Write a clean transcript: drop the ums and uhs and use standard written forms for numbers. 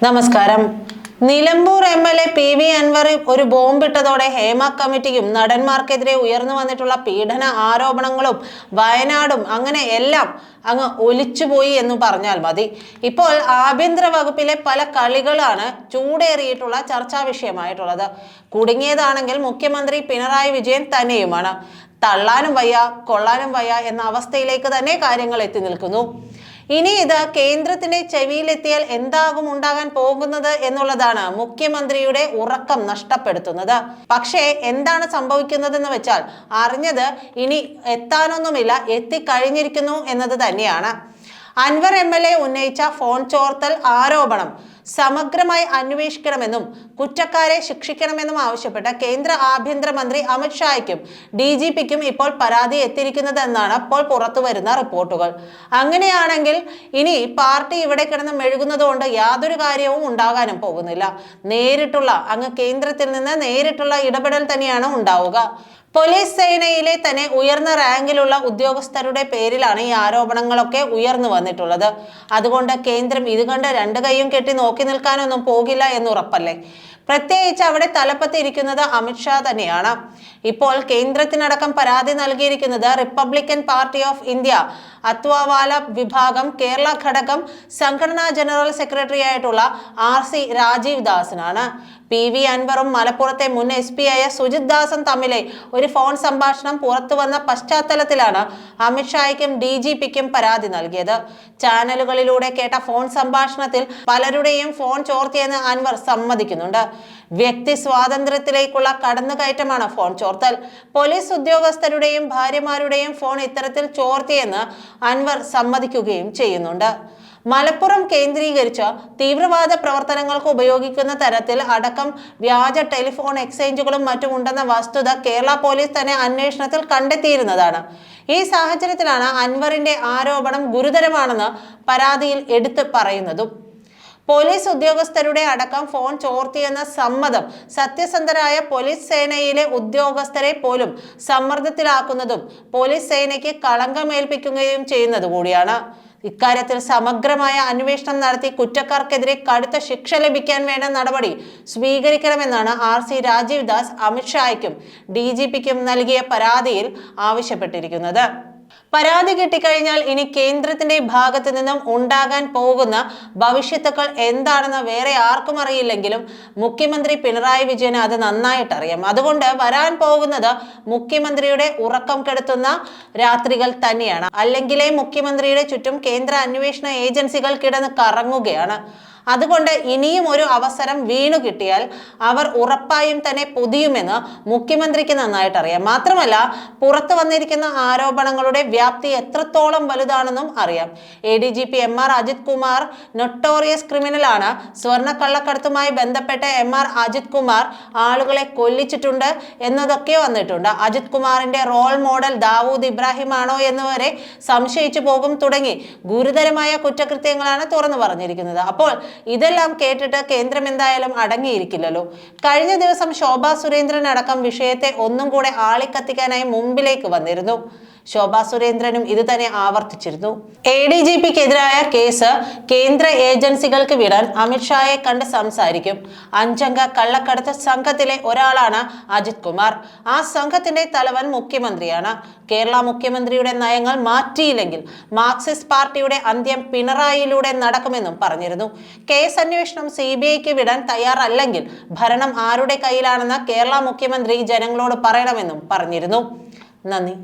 നമസ്കാരം. Nilambur MLA. PV. Anwar ഒരു ബോംബിട്ടതോടെ ഹേമ കമ്മിറ്റിയും നടന്മാർക്കെതിരെ ഉയർന്നു വന്നിട്ടുള്ള പീഡന ആരോപണങ്ങളും വയനാടും അങ്ങനെ എല്ലാം അങ്ങ് ഒലിച്ചുപോയി എന്ന് പറഞ്ഞാൽ മതി. ഇപ്പോൾ ആഭ്യന്തര വകുപ്പിലെ പല കളികളാണ് ചൂടേറിയിട്ടുള്ള ചർച്ചാ വിഷയമായിട്ടുള്ളത്. കുടുങ്ങിയതാണെങ്കിൽ മുഖ്യമന്ത്രി പിണറായി വിജയൻ തന്നെയുമാണ്. തള്ളാനും വയ്യ കൊള്ളാനും വയ്യ എന്ന അവസ്ഥയിലേക്ക് തന്നെ കാര്യങ്ങൾ എത്തി നിൽക്കുന്നു. ഇനി ഇത് കേന്ദ്രത്തിന്റെ ചെവിയിലെത്തിയാൽ എന്താകും ഉണ്ടാകാൻ പോകുന്നത് എന്നുള്ളതാണ് മുഖ്യമന്ത്രിയുടെ ഉറക്കം നഷ്ടപ്പെടുത്തുന്നത്. പക്ഷേ എന്താണ് സംഭവിക്കുന്നതെന്ന് വെച്ചാൽ അറിഞ്ഞത് ഇനി എത്താനൊന്നുമില്ല, എത്തിക്കഴിഞ്ഞിരിക്കുന്നു എന്നത് തന്നെയാണ്. അൻവർ എം.എൽ.എ. ഉന്നയിച്ച ഫോൺ ചോർത്തൽ ആരോപണം സമഗ്രമായി അന്വേഷിക്കണമെന്നും കുറ്റക്കാരെ ശിക്ഷിക്കണമെന്നും ആവശ്യപ്പെട്ട് കേന്ദ്ര ആഭ്യന്തരമന്ത്രി അമിത്ഷായ്ക്കും DGPക്കും ഇപ്പോൾ പരാതി എത്തിയിരിക്കുന്നതെന്നാണ് ഇപ്പോൾ പുറത്തു വരുന്ന റിപ്പോർട്ടുകൾ. അങ്ങനെയാണെങ്കിൽ ഇനി പാർട്ടി ഇവിടെ കിടന്ന് മെഴുകുന്നത് കൊണ്ട് യാതൊരു കാര്യവും ഉണ്ടാകാനും പോകുന്നില്ല. നേരിട്ടുള്ള കേന്ദ്രത്തിൽ നിന്ന് നേരിട്ടുള്ള ഇടപെടൽ തന്നെയാണ് ഉണ്ടാവുക. പോലീസ് സേനയിലെ തന്നെ ഉയർന്ന റാങ്കിലുള്ള ഉദ്യോഗസ്ഥരുടെ പേരിലാണ് ഈ ആരോപണങ്ങളൊക്കെ ഉയർന്നു വന്നിട്ടുള്ളത്. അതുകൊണ്ട് കേന്ദ്രം ഇത് കണ്ട് രണ്ട് കൈയും കെട്ടി നോക്കി നിൽക്കാനൊന്നും പോകില്ല എന്നുറപ്പല്ലേ. പ്രത്യേകിച്ച് അവിടെ തലപ്പത്തിരിക്കുന്നത് അമിത്ഷാ തന്നെയാണ്. ഇപ്പോൾ കേന്ദ്രത്തിനടക്കം പരാതി നൽകിയിരിക്കുന്നത് റിപ്പബ്ലിക്കൻ പാർട്ടി ഓഫ് ഇന്ത്യ അത്വാവാല വിഭാഗം കേരള ഘടകം സംഘടനാ ജനറൽ സെക്രട്ടറി ആയിട്ടുള്ള RC രാജീവ് ദാസിനാണ്. പി.വി. അൻവറും മലപ്പുറത്തെ മുൻ SP ആയ സുജിത് ദാസും തമ്മിലെ ഒരു ഫോൺ സംഭാഷണം പുറത്തു വന്ന പശ്ചാത്തലത്തിലാണ് അമിത്ഷായ്ക്കും DGPക്കും പരാതി നൽകിയത്. ചാനലുകളിലൂടെ കേട്ട ഫോൺ സംഭാഷണത്തിൽ പലരുടെയും ഫോൺ ചോർത്തിയെന്ന് അൻവർ സമ്മതിക്കുന്നുണ്ട്. വ്യക്തി സ്വാതന്ത്ര്യത്തിലേക്കുള്ള കടന്നുകയറ്റമാണ് ഫോൺ ചോർത്തൽ. പോലീസ് ഉദ്യോഗസ്ഥരുടെയും ഭാര്യമാരുടെയും ഫോൺ ഇത്തരത്തിൽ ചോർത്തിയെന്ന് അൻവർ സമ്മതിക്കുകയും ചെയ്യുന്നുണ്ട്. മലപ്പുറം കേന്ദ്രീകരിച്ച് തീവ്രവാദ പ്രവർത്തനങ്ങൾക്ക് ഉപയോഗിക്കുന്ന തരത്തിൽ അടക്കം വ്യാജ ടെലിഫോൺ എക്സ്ചേഞ്ചുകളും മറ്റും ഉണ്ടെന്ന വസ്തുത കേരള പോലീസ് തന്നെ അന്വേഷണത്തിൽ കണ്ടെത്തിയിരുന്നതാണ്. ഈ സാഹചര്യത്തിലാണ് അൻവറിന്റെ ആരോപണം ഗുരുതരമാണെന്ന് പരാതിയിൽ എടുത്തു പറയുന്നതും. പോലീസ് ഉദ്യോഗസ്ഥരുടെ അടക്കം ഫോൺ ചോർത്തിയെന്ന സമ്മതം സത്യസന്ധരായ പോലീസ് സേനയിലെ ഉദ്യോഗസ്ഥരെ പോലും സമ്മർദ്ദത്തിലാക്കുന്നതും പോലീസ് സേനയ്ക്ക് കളങ്കമേൽപ്പിക്കുകയും ചെയ്യുന്നത് കൂടിയാണ്. ഇക്കാര്യത്തിൽ സമഗ്രമായ അന്വേഷണം നടത്തി കുറ്റക്കാർക്കെതിരെ കടുത്ത ശിക്ഷ ലഭിക്കാൻ വേണ്ട നടപടി സ്വീകരിക്കണമെന്നാണ് RC രാജീവ് ദാസ് അമിത്ഷായ്ക്കും DGPക്കും നൽകിയ പരാതിയിൽ ആവശ്യപ്പെട്ടിരിക്കുന്നത്. പരാതി കിട്ടിക്കഴിഞ്ഞാൽ ഇനി കേന്ദ്രത്തിന്റെ ഭാഗത്ത് നിന്നും ഉണ്ടാകാൻ പോകുന്ന ഭവിഷ്യത്തുക്കൾ എന്താണെന്ന് വേറെ ആർക്കും അറിയില്ലെങ്കിലും മുഖ്യമന്ത്രി പിണറായി വിജയന് അത് നന്നായിട്ട് അറിയാം. അതുകൊണ്ട് വരാൻ പോകുന്നത് മുഖ്യമന്ത്രിയുടെ ഉറക്കം കെടുത്തുന്ന രാത്രികൾ തന്നെയാണ്. അല്ലെങ്കിലേ മുഖ്യമന്ത്രിയുടെ ചുറ്റും കേന്ദ്ര അന്വേഷണ ഏജൻസികൾ കിടന്ന് കറങ്ങുകയാണ്. അതുകൊണ്ട് ഇനിയും ഒരു അവസരം വീണു കിട്ടിയാൽ അവർ ഉറപ്പായും തന്നെ പൊതിയുമെന്ന് മുഖ്യമന്ത്രിക്ക് നന്നായിട്ട് അറിയാം. മാത്രമല്ല പുറത്തു വന്നിരിക്കുന്ന ആരോപണങ്ങളുടെ വ്യാപ്തി എത്രത്തോളം വലുതാണെന്നും അറിയാം. ADGP MR Ajith Kumar notorious ക്രിമിനലാണ്. സ്വർണ്ണക്കള്ളക്കടത്തുമായി ബന്ധപ്പെട്ട് MR അജിത് കുമാർ ആളുകളെ കൊല്ലിച്ചിട്ടുണ്ട് എന്നതൊക്കെ വന്നിട്ടുണ്ട്. അജിത് കുമാറിന്റെ റോൾ മോഡൽ ദാവൂദ് ഇബ്രാഹിം ആണോ എന്നുവരെ സംശയിച്ചു പോകും തുടങ്ങി ഗുരുതരമായ കുറ്റകൃത്യങ്ങളാണ് തുറന്നു പറഞ്ഞിരിക്കുന്നത്. അപ്പോൾ ഇതെല്ലാം കേട്ടിട്ട് കേന്ദ്രം എന്തായാലും അടങ്ങിയിരിക്കില്ലല്ലോ. കഴിഞ്ഞ ദിവസം ശോഭാ സുരേന്ദ്രൻ അടക്കം വിഷയത്തെ ഒന്നും കൂടെ ആളിക്കത്തിക്കാനായി മുമ്പിലേക്ക് വന്നിരുന്നു. ശോഭാ സുരേന്ദ്രനും ഇത് തന്നെ ആവർത്തിച്ചിരുന്നു. ADGPക്കെതിരായ കേസ് കേന്ദ്ര ഏജൻസികൾക്ക് വിടാൻ അമിത്ഷായെ കണ്ട് സംസാരിക്കും. 5 അംഗ കള്ളക്കടത്ത് സംഘത്തിലെ ഒരാളാണ് അജിത് കുമാർ. ആ സംഘത്തിന്റെ തലവൻ മുഖ്യമന്ത്രിയാണ്. കേരള മുഖ്യമന്ത്രിയുടെ നയങ്ങൾ മാറ്റിയില്ലെങ്കിൽ മാർക്സിസ്റ്റ് പാർട്ടിയുടെ അന്ത്യം പിണറായിയിലൂടെ നടക്കുമെന്നും പറഞ്ഞിരുന്നു. കേസ് അന്വേഷണം CBIക്ക് വിടാൻ തയ്യാറല്ലെങ്കിൽ ഭരണം ആരുടെ കയ്യിലാണെന്ന് കേരള മുഖ്യമന്ത്രി ജനങ്ങളോട് പറയണമെന്നും പറഞ്ഞിരുന്നു. നന്ദി.